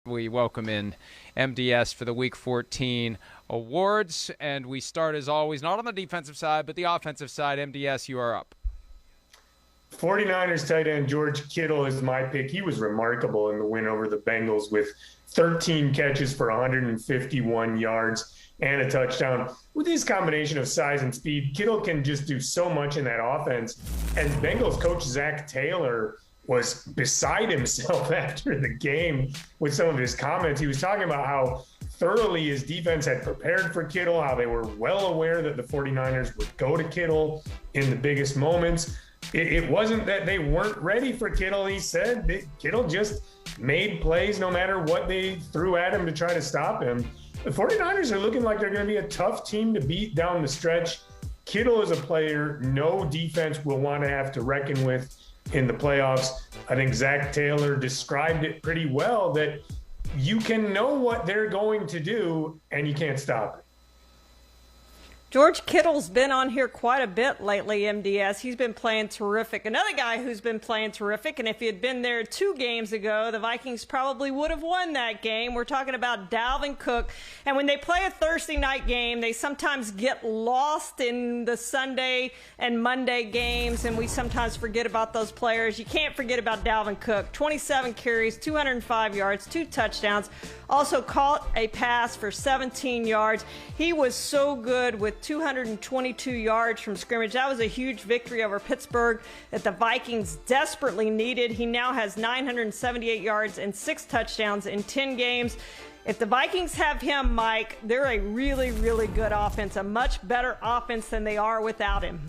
We welcome in MDS for the Week 14 awards, and we start, as always, not on the defensive side, but the offensive side. MDS, you are up. 49ers tight end George Kittle is my pick. He was remarkable in the win over the Bengals with 13 catches for 151 yards and a touchdown. With his combination of size and speed, Kittle can just do so much in that offense. And Bengals coach Zach Taylor was beside himself after the game with some of his comments. He was talking about how thoroughly his defense had prepared for Kittle, how they were well aware that the 49ers would go to Kittle in the biggest moments. It wasn't that they weren't ready for Kittle. He said that Kittle just made plays no matter what they threw at him to try to stop him. The 49ers are looking like they're going to be a tough team to beat down the stretch. Kittle is a player no defense will want to have to reckon with in the playoffs. I think Zach Taylor described it pretty well, that you can know what they're going to do and you can't stop it. George Kittle's been on here quite a bit lately, MDS. He's been playing terrific. Another guy who's been playing terrific, and if he had been there 2 games ago, the Vikings probably would have won that game. We're talking about Dalvin Cook. And when they play a Thursday night game, they sometimes get lost in the Sunday and Monday games, and we sometimes forget about those players. You can't forget about Dalvin Cook. 27 carries, 205 yards, 2 touchdowns. Also caught a pass for 17 yards. He was so good with 222 yards from scrimmage. That was a huge victory over Pittsburgh that the Vikings desperately needed. He now has 978 yards and 6 touchdowns in 10 games. If the Vikings have him, Mike, they're a really, really good offense, a much better offense than they are without him.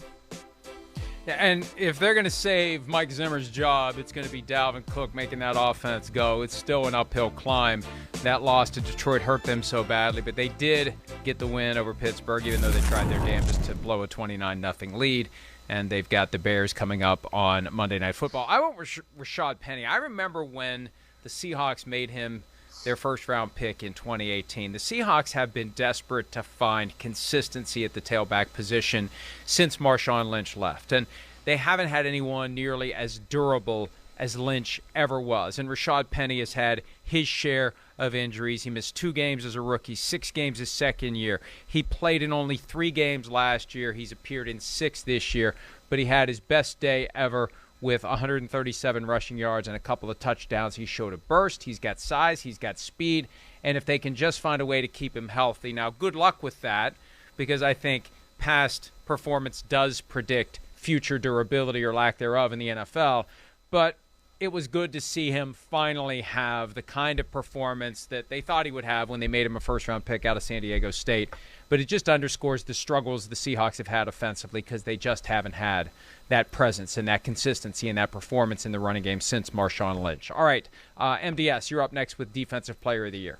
Yeah, and if they're going to save Mike Zimmer's job, it's going to be Dalvin Cook making that offense go. It's still an uphill climb. That loss to Detroit hurt them so badly, but they did get the win over Pittsburgh, even though they tried their damnedest to blow a 29-0 lead. And they've got the Bears coming up on Monday Night Football. I went with Rashad Penny. I remember when the Seahawks made him their first-round pick in 2018. The Seahawks have been desperate to find consistency at the tailback position since Marshawn Lynch left, and they haven't had anyone nearly as durable as Lynch ever was. And Rashad Penny has had his share of injuries. He missed 2 games as a rookie, 6 games his second year. He played in only 3 games last year. He's appeared in 6 this year, but he had his best day ever with 137 rushing yards and a couple of touchdowns. He showed a burst. He's got size. He's got speed. And if they can just find a way to keep him healthy. Now, good luck with that, because I think past performance does predict future durability or lack thereof in the NFL. But it was good to see him finally have the kind of performance that they thought he would have when they made him a first-round pick out of San Diego State. But it just underscores the struggles the Seahawks have had offensively, because they just haven't had that presence and that consistency and that performance in the running game since Marshawn Lynch. All right, MDS, you're up next with Defensive Player of the Year.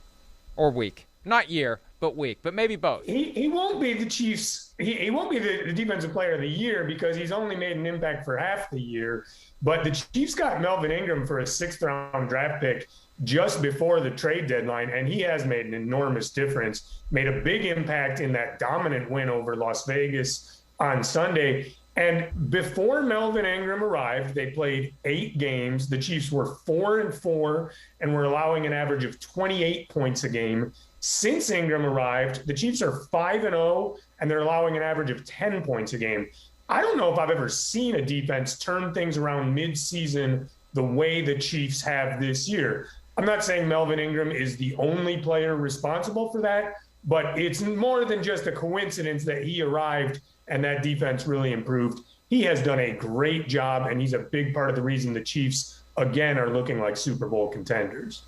Or week. Not year, but week. But maybe both. He won't be the Chiefs. He won't be the Defensive Player of the Year because he's only made an impact for half the year. But the Chiefs got Melvin Ingram for a 6th-round draft pick just before the trade deadline, and he has made an enormous difference, made a big impact in that dominant win over Las Vegas on Sunday. And before Melvin Ingram arrived, they played 8 games. The Chiefs were 4-4 and were allowing an average of 28 points a game. Since Ingram arrived, the Chiefs are 5-0 and they're allowing an average of 10 points a game. I don't know if I've ever seen a defense turn things around mid-season the way the Chiefs have this year. I'm not saying Melvin Ingram is the only player responsible for that, but it's more than just a coincidence that he arrived and that defense really improved. He has done a great job, and he's a big part of the reason the Chiefs, again, are looking like Super Bowl contenders.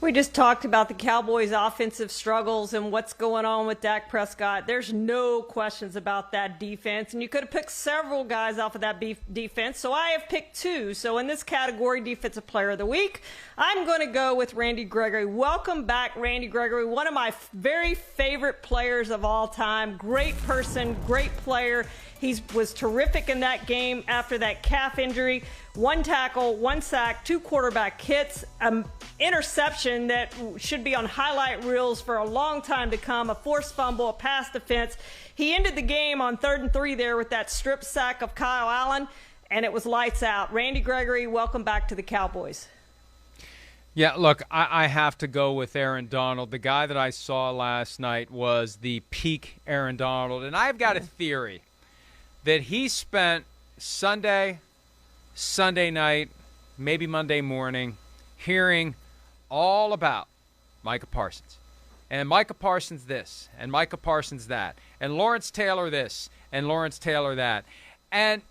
We just talked about the Cowboys' offensive struggles and what's going on with Dak Prescott. There's no questions about that defense, and you could have picked several guys off of that defense, so I have picked 2. So in this category, Defensive Player of the Week, I'm going to go with Randy Gregory. Welcome back, Randy Gregory, one of my very favorite players of all time. Great person, great player. He was terrific in that game after that calf injury. 1 tackle, 1 sack, 2 quarterback hits, interception that should be on highlight reels for a long time to come, a forced fumble, a pass defense. He ended the game on 3rd and 3 there with that strip sack of Kyle Allen, and it was lights out. Randy Gregory, welcome back to the Cowboys. Yeah, look, I have to go with Aaron Donald. The guy that I saw last night was the peak Aaron Donald. And I've got a theory that he spent Sunday night, maybe Monday morning, hearing all about Micah Parsons. And Micah Parsons this, and Micah Parsons that, and Lawrence Taylor this, and Lawrence Taylor that. And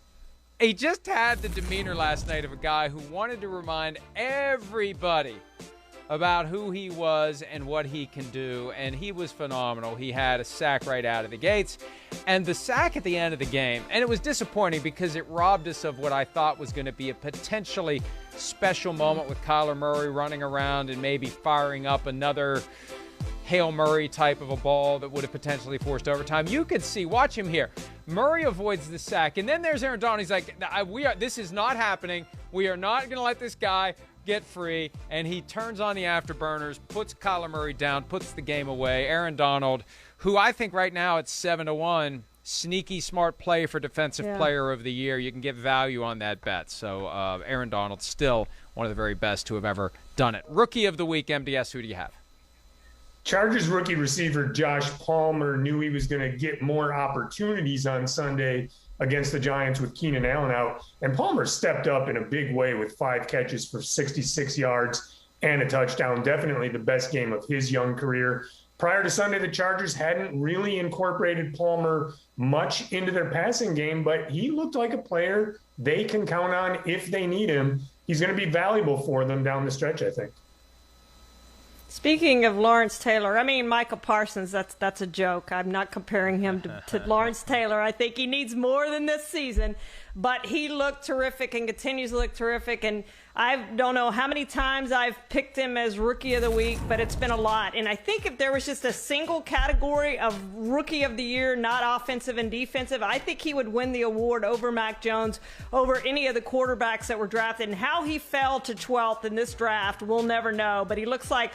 he just had the demeanor last night of a guy who wanted to remind everybody about who he was and what he can do, and he was phenomenal. He had a sack right out of the gates, and the sack at the end of the game, and it was disappointing because it robbed us of what I thought was going to be a potentially special moment with Kyler Murray running around and maybe firing up another Hail Murray type of a ball that would have potentially forced overtime. You could see, watch him here. Murray avoids the sack, and then there's Aaron Donald. He's like, this is not happening. We are not going to let this guy get free. And he turns on the afterburners, puts Kyler Murray down, puts the game away. Aaron Donald, who I think right now it's 7-1, sneaky smart play for Defensive Player of the Year. You can get value on that bet. So Aaron Donald, still one of the very best to have ever done it. Rookie of the week, MDS, who do you have? Chargers rookie receiver Josh Palmer knew he was going to get more opportunities on Sunday against the Giants with Keenan Allen out. And Palmer stepped up in a big way with 5 catches for 66 yards and a touchdown. Definitely the best game of his young career. Prior to Sunday, the Chargers hadn't really incorporated Palmer much into their passing game, but he looked like a player they can count on if they need him. He's going to be valuable for them down the stretch, I think. Speaking of Lawrence Taylor, I mean, Micah Parsons, that's a joke. I'm not comparing him to Lawrence Taylor. I think he needs more than this season. But he looked terrific and continues to look terrific. And I don't know how many times I've picked him as Rookie of the Week, but it's been a lot. And I think if there was just a single category of Rookie of the Year, not offensive and defensive, I think he would win the award over Mac Jones, over any of the quarterbacks that were drafted. And how he fell to 12th in this draft, we'll never know. But he looks like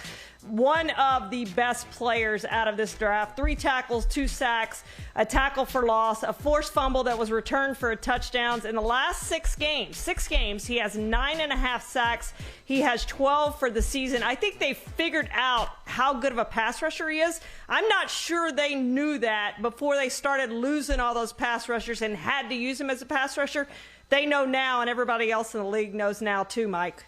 one of the best players out of this draft. 3 tackles, 2 sacks, a tackle for loss, a forced fumble that was returned for a touchdown. In the last 6 games, he has 9.5 sacks. He has 12 for the season. I think they figured out how good of a pass rusher he is. I'm not sure they knew that before they started losing all those pass rushers and had to use him as a pass rusher. They know now, and everybody else in the league knows now too, Mike.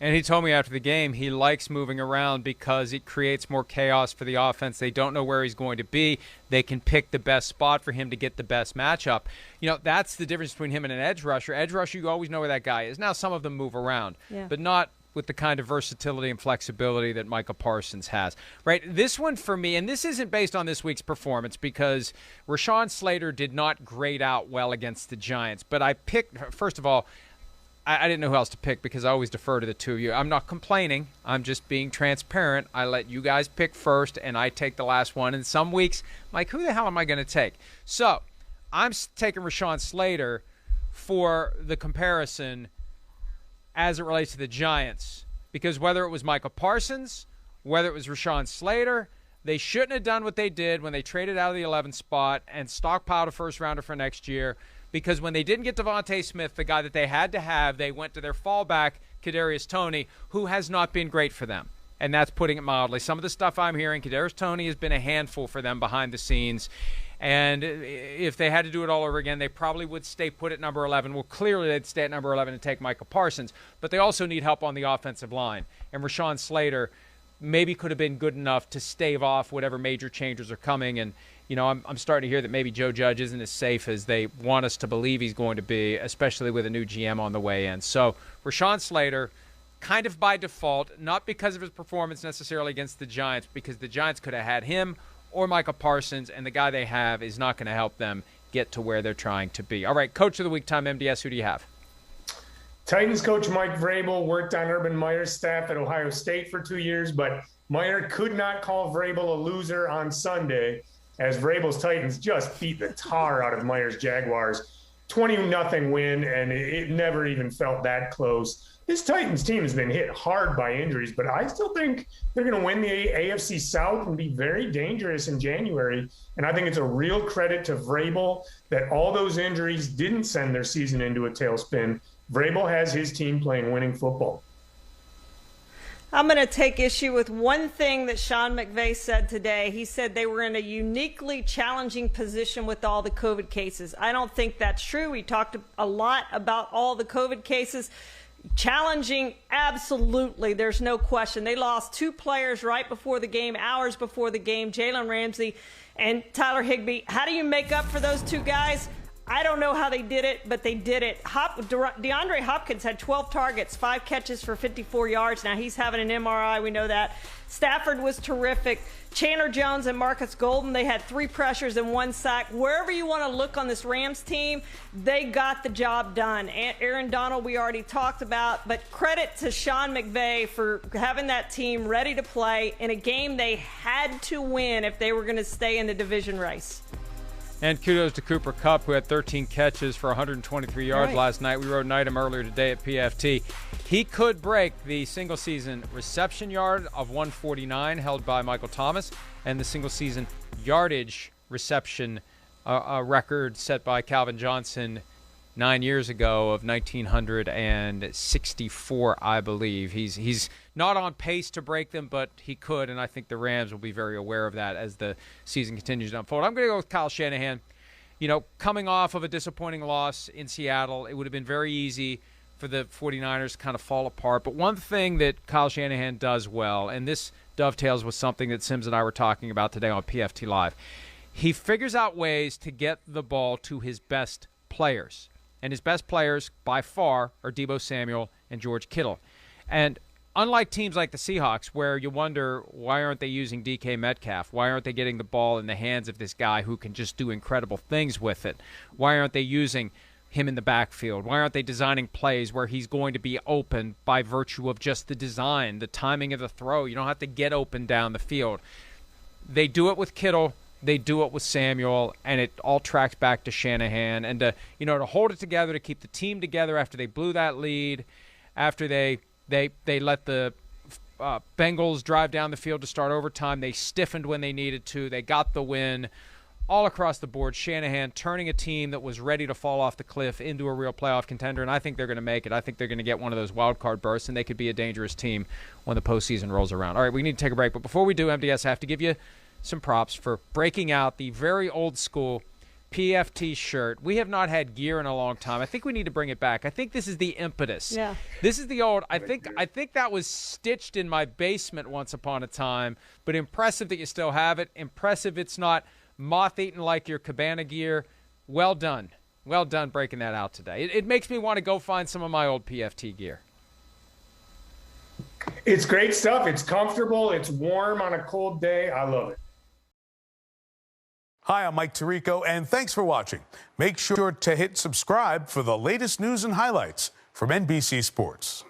And he told me after the game he likes moving around because it creates more chaos for the offense. They don't know where he's going to be. They can pick the best spot for him to get the best matchup. You know, that's the difference between him and an edge rusher. Edge rusher, you always know where that guy is. Now, some of them move around, but not with the kind of versatility and flexibility that Micah Parsons has. Right? This one for me, and this isn't based on this week's performance because Rashawn Slater did not grade out well against the Giants. But I picked, first of all, I didn't know who else to pick because I always defer to the two of you. I'm not complaining. I'm just being transparent. I let you guys pick first, and I take the last one. And some weeks, I'm like, who the hell am I going to take? So I'm taking Rashawn Slater for the comparison as it relates to the Giants because whether it was Micah Parsons, whether it was Rashawn Slater, they shouldn't have done what they did when they traded out of the 11th spot and stockpiled a first-rounder for next year. Because when they didn't get Devontae Smith, the guy that they had to have, they went to their fallback, Kadarius Toney, who has not been great for them. And that's putting it mildly. Some of the stuff I'm hearing, Kadarius Toney has been a handful for them behind the scenes. And if they had to do it all over again, they probably would stay put at number 11. Well, clearly they'd stay at number 11 and take Micah Parsons. But they also need help on the offensive line. And Rashawn Slater maybe could have been good enough to stave off whatever major changes are coming. And you know, I'm starting to hear that maybe Joe Judge isn't as safe as they want us to believe he's going to be, especially with a new GM on the way in. So Rashawn Slater, kind of by default, not because of his performance necessarily against the Giants, because the Giants could have had him or Micah Parsons, and the guy they have is not going to help them get to where they're trying to be. All right, Coach of the Week time, MDS, who do you have? Titans coach Mike Vrabel worked on Urban Meyer's staff at Ohio State for 2 years, but Meyer could not call Vrabel a loser on Sunday, as Vrabel's Titans just beat the tar out of Meyer's Jaguars. 20-0 win, and it never even felt that close. This Titans team has been hit hard by injuries, but I still think they're going to win the AFC South and be very dangerous in January. And I think it's a real credit to Vrabel that all those injuries didn't send their season into a tailspin. Vrabel has his team playing winning football. I'm going to take issue with one thing that Sean McVay said today. He said they were in a uniquely challenging position with all the COVID cases. I don't think that's true. We talked a lot about all the COVID cases. Challenging, absolutely. There's no question. They lost 2 players right before the game, hours before the game, Jalen Ramsey and Tyler Higbee. How do you make up for those 2 guys? I don't know how they did it, but they did it. DeAndre Hopkins had 12 targets, 5 catches for 54 yards. Now he's having an MRI. We know that. Stafford was terrific. Chandler Jones and Marcus Golden, they had 3 pressures and 1 sack. Wherever you want to look on this Rams team, they got the job done. Aaron Donald, we already talked about, but credit to Sean McVay for having that team ready to play in a game they had to win if they were going to stay in the division race. And kudos to Cooper Kupp, who had 13 catches for 123 yards last night. We wrote an item earlier today at PFT. He could break the single-season reception yard of 149 held by Michael Thomas and the single-season yardage reception record set by Calvin Johnson 9 years ago of 1,964, I believe. He's not on pace to break them, but he could, and I think the Rams will be very aware of that as the season continues to unfold. I'm going to go with Kyle Shanahan. You know, coming off of a disappointing loss in Seattle, it would have been very easy for the 49ers to kind of fall apart. But one thing that Kyle Shanahan does well, and this dovetails with something that Sims and I were talking about today on PFT Live, he figures out ways to get the ball to his best players. And his best players, by far, are Deebo Samuel and George Kittle. And unlike teams like the Seahawks, where you wonder, why aren't they using DK Metcalf? Why aren't they getting the ball in the hands of this guy who can just do incredible things with it? Why aren't they using him in the backfield? Why aren't they designing plays where he's going to be open by virtue of just the design, the timing of the throw? You don't have to get open down the field. They do it with Kittle. They do it with Samuel, and it all tracks back to Shanahan. And to hold it together, to keep the team together after they blew that lead, after they let the Bengals drive down the field to start overtime, they stiffened when they needed to, they got the win. All across the board, Shanahan turning a team that was ready to fall off the cliff into a real playoff contender, and I think they're going to make it. I think they're going to get one of those wild card berths, and they could be a dangerous team when the postseason rolls around. All right, we need to take a break, but before we do, MDS, I have to give you some props for breaking out the very old school PFT shirt. We have not had gear in a long time. I think we need to bring it back. I think this is the impetus. Yeah. This is the old, I think that was stitched in my basement once upon a time, but impressive that you still have it. Impressive it's not moth-eaten like your Cabana gear. Well done. Well done breaking that out today. It makes me want to go find some of my old PFT gear. It's great stuff. It's comfortable. It's warm on a cold day. I love it. Hi, I'm Mike Tirico, and thanks for watching. Make sure to hit subscribe for the latest news and highlights from NBC Sports.